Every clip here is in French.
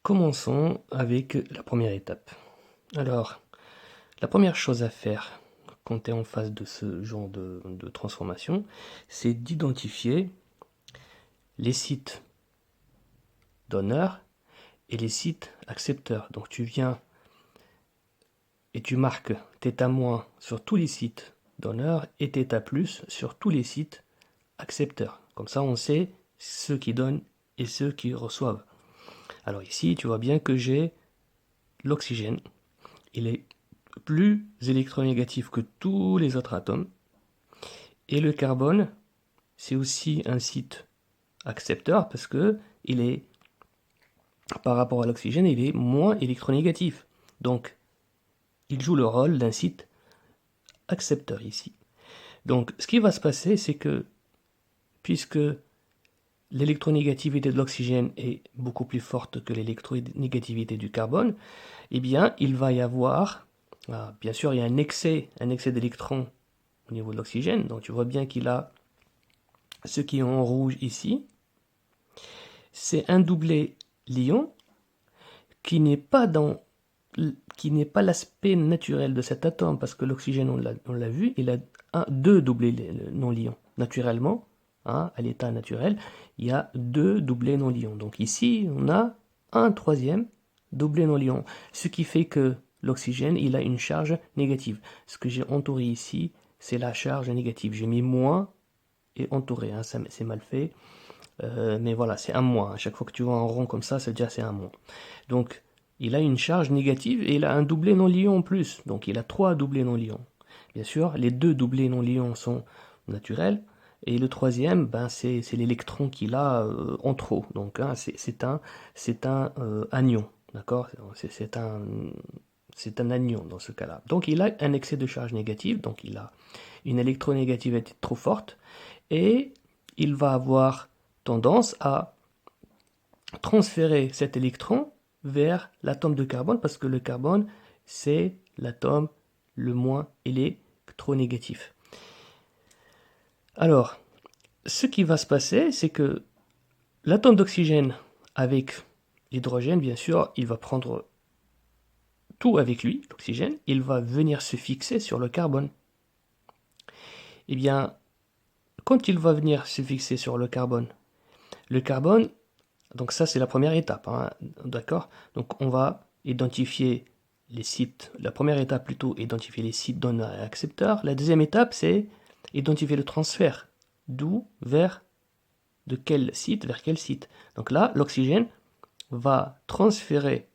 Commençons avec la première étape. Alors, la première chose à faire quand tu es en face de ce genre de transformation, c'est d'identifier les sites donneurs et les sites accepteurs. Donc tu viens et tu marques θ- sur tous les sites donneurs et θ+ sur tous les sites accepteurs. Comme ça, on sait ceux qui donnent et ceux qui reçoivent. Alors ici, tu vois bien que j'ai l'oxygène. Il est plus électronégatif que tous les autres atomes. Et le carbone, c'est aussi un site accepteur parce que il est, par rapport à l'oxygène, il est moins électronégatif. Donc, il joue le rôle d'un site accepteur ici. Donc, ce qui va se passer, c'est que, puisque l'électronégativité de l'oxygène est beaucoup plus forte que l'électronégativité du carbone, eh bien, il va y avoir, bien sûr, il y a un excès d'électrons au niveau de l'oxygène. Donc, tu vois bien qu'il a ce qui est en rouge ici, c'est un doublé Lyon qui n'est pas l'aspect naturel de cet atome, parce que l'oxygène, on l'a vu, il a deux doublés non-lions. Naturellement, à l'état naturel, il y a deux doublés non-lions. Donc ici, on a un troisième doublé non-lion, ce qui fait que l'oxygène, il a une charge négative. Ce que j'ai entouré ici, c'est la charge négative. J'ai mis moins et entouré, c'est mal fait. Mais voilà, c'est un moins. À chaque fois que tu vois un rond comme ça, c'est un moins. Donc, il a une charge négative et il a un doublé non-lion en plus. Donc, il a trois doublés non-lions. Bien sûr, les deux doublés non-lions sont naturels. Et le troisième, ben, c'est l'électron qu'il a en trop. Donc, hein, c'est un anion. D'accord? C'est un anion dans ce cas-là. Donc, il a un excès de charge négative. Donc, il a une électronégativité trop forte. Et il va avoir tendance à transférer cet électron vers l'atome de carbone parce que le carbone, c'est l'atome le moins électronégatif. Alors, ce qui va se passer, c'est que l'atome d'oxygène avec l'hydrogène, bien sûr, il va prendre tout avec lui, l'oxygène, il va venir se fixer sur le carbone. Eh bien, quand il va venir se fixer sur le carbone, donc ça, c'est la première étape, hein, d'accord? Donc on va identifier les sites. La première étape plutôt, identifier les sites donneurs et accepteurs. La deuxième étape, c'est identifier le transfert. D'où vers de quel site vers quel site. Donc là, l'oxygène va transférer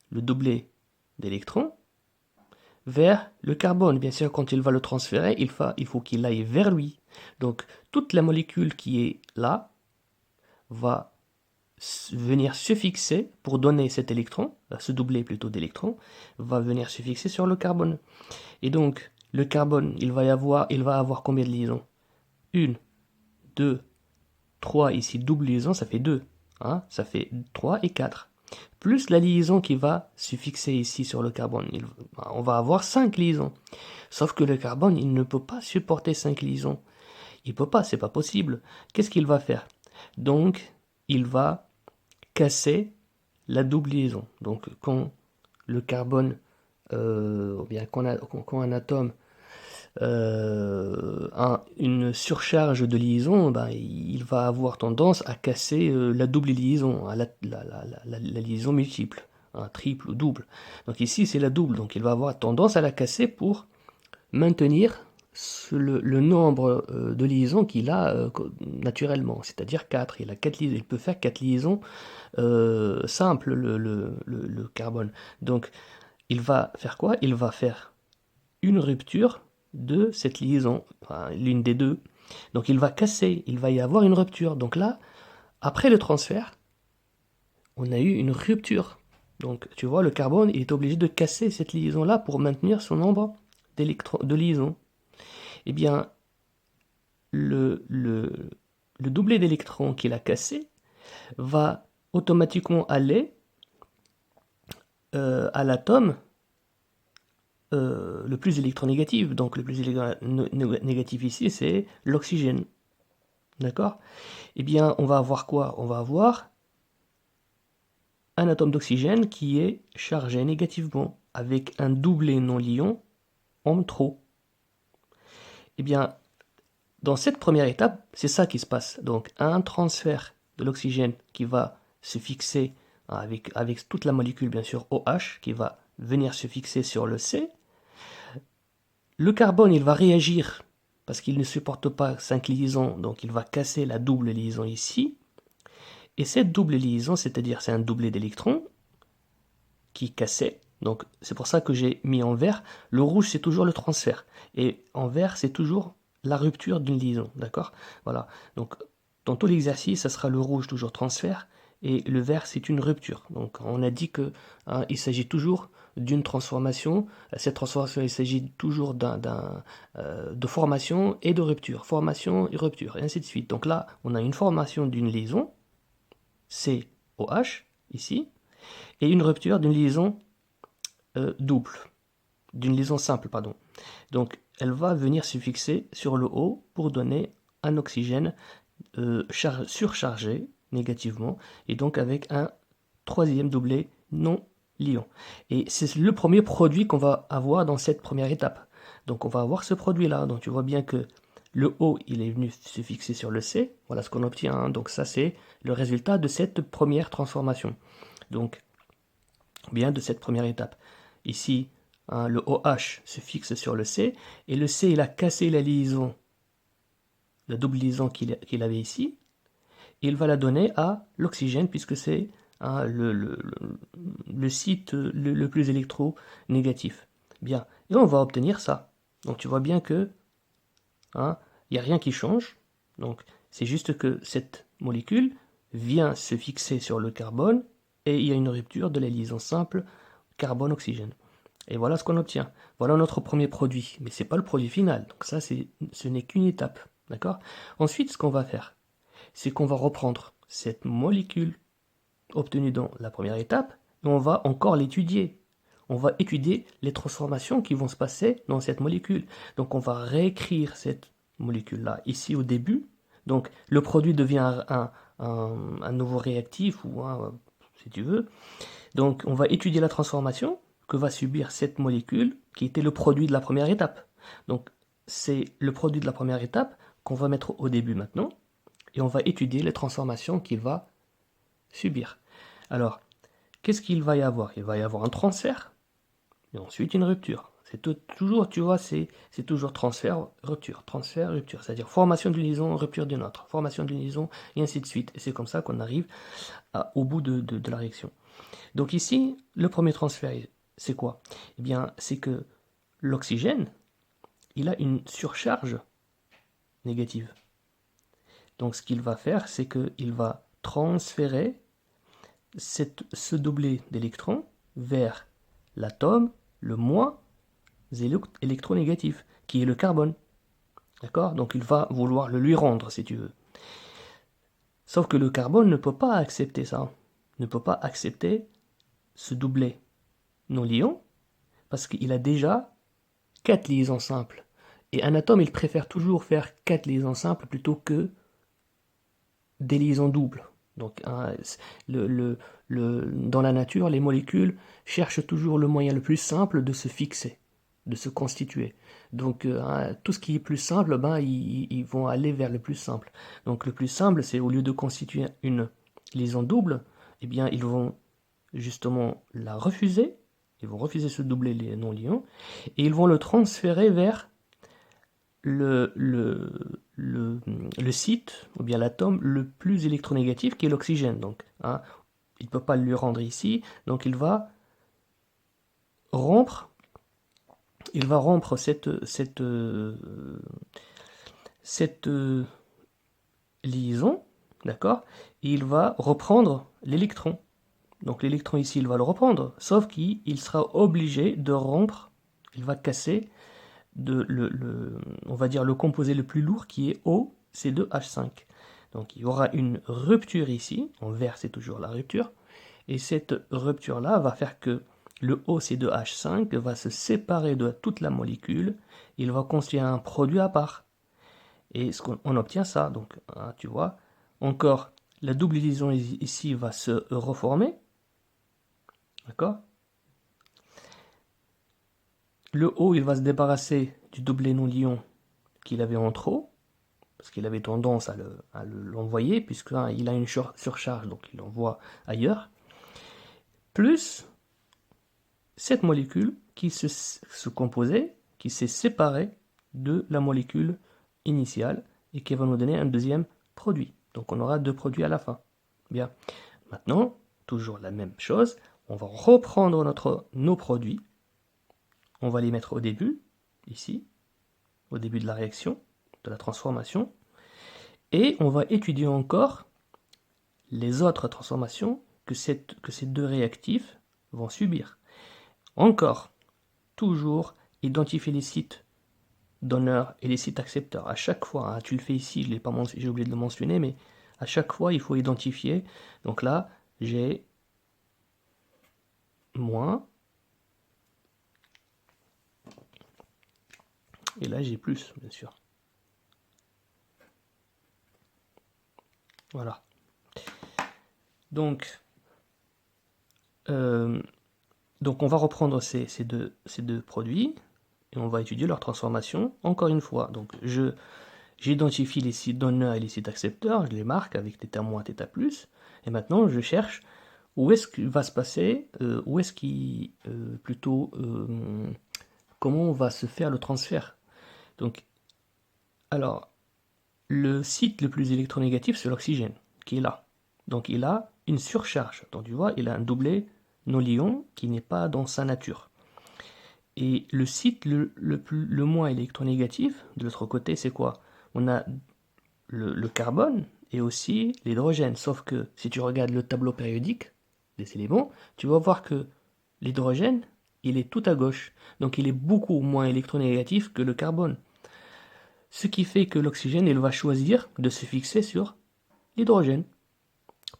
le doublé d'électrons vers le carbone. Bien sûr, quand il va le transférer, il faut qu'il aille vers lui. Donc toute la molécule qui est là va venir se fixer pour donner cet électron, ce doublé plutôt d'électrons, va venir se fixer sur le carbone. Et donc, le carbone, il va avoir combien de liaisons? Une, deux, trois, ici, double liaison, ça fait deux. Hein, ça fait 3 et 4. Plus la liaison qui va se fixer ici sur le carbone. On va avoir 5 liaisons. Sauf que le carbone, il ne peut pas supporter 5 liaisons. Il peut pas, c'est pas possible. Qu'est-ce qu'il va faire? Donc, il va casser la double liaison. Donc quand le carbone, ou bien quand un atome a une surcharge de liaison, ben, il va avoir tendance à casser la double liaison, hein, la liaison multiple, hein, triple ou double. Donc ici c'est la double, donc il va avoir tendance à la casser pour maintenir le nombre de liaisons qu'il a naturellement, c'est-à-dire 4. Il peut faire 4 liaisons simples, le carbone. Donc, il va faire quoi? Il va faire une rupture de cette liaison, enfin, l'une des deux. Donc, il va casser, il va y avoir une rupture. Donc là, après le transfert, on a eu une rupture. Donc, tu vois, le carbone, il est obligé de casser cette liaison-là pour maintenir son nombre de liaisons. Eh bien, le doublé d'électrons qu'il a cassé va automatiquement aller à l'atome le plus électronégatif. Donc le plus électronégatif ici, c'est l'oxygène. D'accord? Eh bien, on va avoir quoi? On va avoir un atome d'oxygène qui est chargé négativement, avec un doublet non-liant en trop. Eh bien, dans cette première étape, c'est ça qui se passe. Donc, un transfert de l'oxygène qui va se fixer avec toute la molécule, bien sûr, OH, qui va venir se fixer sur le C. Le carbone, il va réagir parce qu'il ne supporte pas 5 liaisons, donc il va casser la double liaison ici. Et cette double liaison, c'est-à-dire c'est un doublet d'électrons qui cassait. Donc c'est pour ça que j'ai mis en vert. Le rouge, c'est toujours le transfert. Et en vert, c'est toujours la rupture d'une liaison. D'accord? Voilà. Donc dans tout l'exercice, ça sera le rouge toujours transfert. Et le vert, c'est une rupture. Donc on a dit que il s'agit toujours d'une transformation. Cette transformation, il s'agit toujours de formation et de rupture. Formation et rupture, et ainsi de suite. Donc là, on a une formation d'une liaison, COH, ici, et une rupture d'une liaison double, d'une liaison simple, pardon. Donc elle va venir se fixer sur le O pour donner un oxygène surchargé négativement, et donc avec un troisième doublet non liant. Et c'est le premier produit qu'on va avoir dans cette première étape. Donc on va avoir ce produit-là. Donc tu vois bien que le O, il est venu se fixer sur le C. Voilà ce qu'on obtient, hein. Donc ça, c'est le résultat de cette première transformation. Donc, bien de cette première étape. Ici, hein, le OH se fixe sur le C, et le C, il a cassé la liaison, la double liaison qu'il avait ici, et il va la donner à l'oxygène, puisque c'est hein, le site le plus électronégatif. Bien, et on va obtenir ça. Donc tu vois bien que hein, il n'y a rien qui change. Donc c'est juste que cette molécule vient se fixer sur le carbone, et il y a une rupture de la liaison simple carbone-oxygène. Et voilà ce qu'on obtient. Voilà notre premier produit, mais ce n'est pas le produit final. Donc ça, ce n'est qu'une étape. D'accord? Ensuite, ce qu'on va faire, c'est qu'on va reprendre cette molécule obtenue dans la première étape, et on va encore l'étudier. On va étudier les transformations qui vont se passer dans cette molécule. Donc on va réécrire cette molécule-là ici au début. Donc le produit devient un nouveau réactif, ou si tu veux. Donc on va étudier la transformation que va subir cette molécule qui était le produit de la première étape. Donc c'est le produit de la première étape qu'on va mettre au début maintenant, et on va étudier les transformations qu'il va subir. Alors, qu'est-ce qu'il va y avoir? Il va y avoir un transfert, et ensuite une rupture. C'est toujours, tu vois, c'est toujours transfert, rupture, c'est-à-dire formation d'une liaison, rupture d'une autre, formation d'une liaison, et ainsi de suite. Et c'est comme ça qu'on arrive au bout de la réaction. Donc ici, le premier transfert, c'est quoi? Eh bien, c'est que l'oxygène, il a une surcharge négative. Donc ce qu'il va faire, c'est qu'il va transférer ce doublet d'électrons vers l'atome le moins électronégatif, qui est le carbone. D'accord? Donc il va vouloir le lui rendre, si tu veux. Sauf que le carbone ne peut pas accepter ça. Ne peut pas accepter ce doublet non liant, parce qu'il a déjà 4 liaisons simples. Et un atome, il préfère toujours faire 4 liaisons simples plutôt que des liaisons doubles. Donc, hein, dans la nature, les molécules cherchent toujours le moyen le plus simple de se fixer, de se constituer. Donc, hein, tout ce qui est plus simple, ben, ils vont aller vers le plus simple. Donc, le plus simple, c'est au lieu de constituer une liaison double, eh bien, ils vont justement la refuser. Ils vont refuser ce doublet non liant, et ils vont le transférer vers le site, ou bien l'atome le plus électronégatif, qui est l'oxygène. Donc, hein, il ne peut pas lui rendre ici, donc rompre, il va rompre cette liaison, d'accord, et il va reprendre l'électron. Donc l'électron ici, il va le reprendre, sauf qu'il sera obligé de rompre, il va casser on va dire le composé le plus lourd, qui est OC2H5. Donc il y aura une rupture ici, en vert c'est toujours la rupture, et cette rupture-là va faire que le OC2H5 va se séparer de toute la molécule, il va construire un produit à part. Et on obtient ça, donc hein, tu vois, encore la double liaison ici va se reformer, D'accord? Le haut, il va se débarrasser du doublet non-liant qu'il avait en trop, parce qu'il avait tendance à l'envoyer, puisqu'il a une surcharge, donc il l'envoie ailleurs, plus cette molécule qui se composait, qui s'est séparée de la molécule initiale, et qui va nous donner un deuxième produit. Donc on aura deux produits à la fin. Bien. Maintenant, toujours la même chose, on va reprendre nos produits, on va les mettre au début, ici, au début de la réaction, de la transformation, et on va étudier encore les autres transformations que ces deux réactifs vont subir. Encore, toujours identifier les sites donneurs et les sites accepteurs. À chaque fois, hein, tu le fais ici, j'ai oublié de le mentionner, mais à chaque fois, il faut identifier. Donc là, j'ai moins, et là, j'ai plus, bien sûr. Voilà. Donc on va reprendre ces deux produits et on va étudier leur transformation encore une fois. Donc j'identifie les sites donneurs et les sites accepteurs, je les marque avec θ-, θ+, et maintenant je cherche où est-ce qu'il va se passer, où est-ce qu'il plutôt comment va se faire le transfert. Donc alors le site le plus électronégatif, c'est l'oxygène qui est là. Donc il a une surcharge. Donc tu vois, il a un doublet non-liant qui n'est pas dans sa nature. Et le site le moins électronégatif, de l'autre côté, c'est quoi? On a le carbone et aussi l'hydrogène. Sauf que si tu regardes le tableau périodique des éléments, tu vas voir que l'hydrogène, il est tout à gauche. Donc il est beaucoup moins électronégatif que le carbone. Ce qui fait que l'oxygène, il va choisir de se fixer sur l'hydrogène,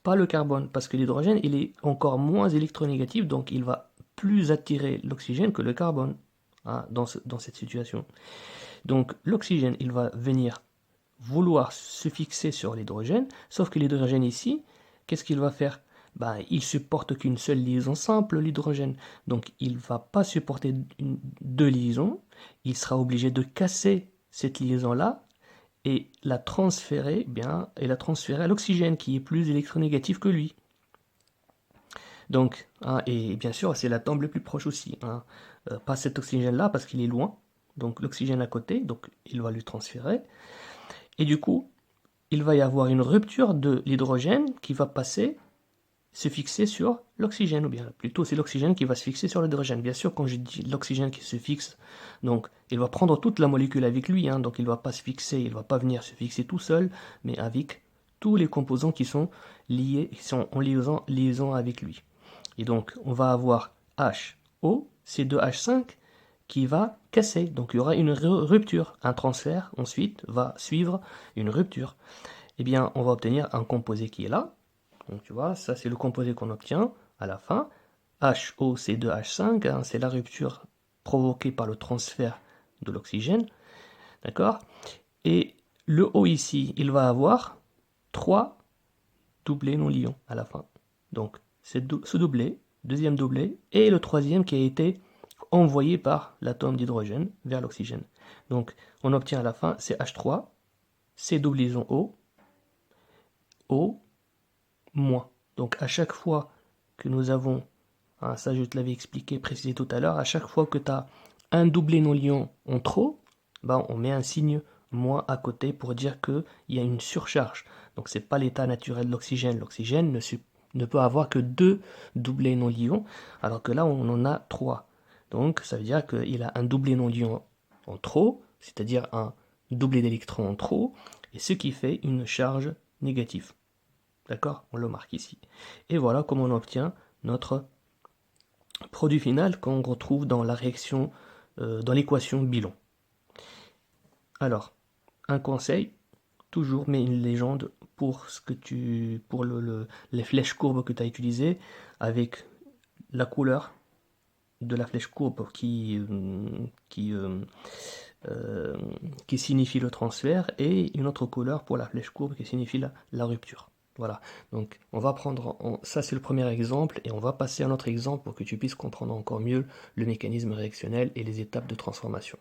pas le carbone, parce que l'hydrogène, il est encore moins électronégatif, donc il va plus attirer l'oxygène que le carbone, hein, dans cette situation. Donc l'oxygène, il va venir vouloir se fixer sur l'hydrogène, sauf que l'hydrogène ici, qu'est-ce qu'il va faire? Ben, il supporte qu'une seule liaison simple, l'hydrogène. Donc il ne va pas supporter deux liaisons, il sera obligé de casser cette liaison-là et la transférer à l'oxygène qui est plus électronégatif que lui. Donc, hein, et bien sûr, c'est l'atome le plus proche aussi. Hein. Pas cet oxygène-là parce qu'il est loin. Donc l'oxygène à côté, donc il va lui transférer. Et du coup, il va y avoir une rupture de l'hydrogène qui va passer, se fixer sur l'oxygène, ou bien plutôt c'est l'oxygène qui va se fixer sur l'hydrogène. Bien sûr, quand je dis l'oxygène qui se fixe, donc il va prendre toute la molécule avec lui, hein, donc il ne va pas se fixer, il ne va pas venir se fixer tout seul, mais avec tous les composants qui sont liés, qui sont en liaison avec lui. Et donc on va avoir HO, C2H5 qui va casser, donc il y aura une rupture, un transfert ensuite va suivre une rupture. Eh bien on va obtenir un composé qui est là. Donc tu vois, ça c'est le composé qu'on obtient à la fin. HOC2H5, hein, c'est la rupture provoquée par le transfert de l'oxygène. D'accord? Et le O ici, il va avoir 3 doublés non-liants à la fin. Donc ce doublé, deuxième doublé, et le troisième qui a été envoyé par l'atome d'hydrogène vers l'oxygène. Donc on obtient à la fin CH3, C doublison O, O, moins. Donc à chaque fois que nous avons, hein, ça je te l'avais expliqué, précisé tout à l'heure, à chaque fois que tu as un doublé non-liant en trop, ben, on met un signe moins à côté pour dire qu'il y a une surcharge. Donc c'est pas l'état naturel de l'oxygène. L'oxygène ne peut avoir que 2 doublés non-liants, alors que là on en a 3. Donc ça veut dire qu'il a un doublé non-liant en trop, c'est-à-dire un doublé d'électrons en trop, et ce qui fait une charge négative. D'accord? On le marque ici. Et voilà comment on obtient notre produit final qu'on retrouve dans la réaction, dans l'équation bilan. Alors, un conseil, toujours, mais une légende pour les flèches courbes que tu as utilisées, avec la couleur de la flèche courbe qui signifie le transfert et une autre couleur pour la flèche courbe qui signifie la rupture. Voilà, donc on va prendre, ça c'est le premier exemple, et on va passer à un autre exemple pour que tu puisses comprendre encore mieux le mécanisme réactionnel et les étapes de transformation.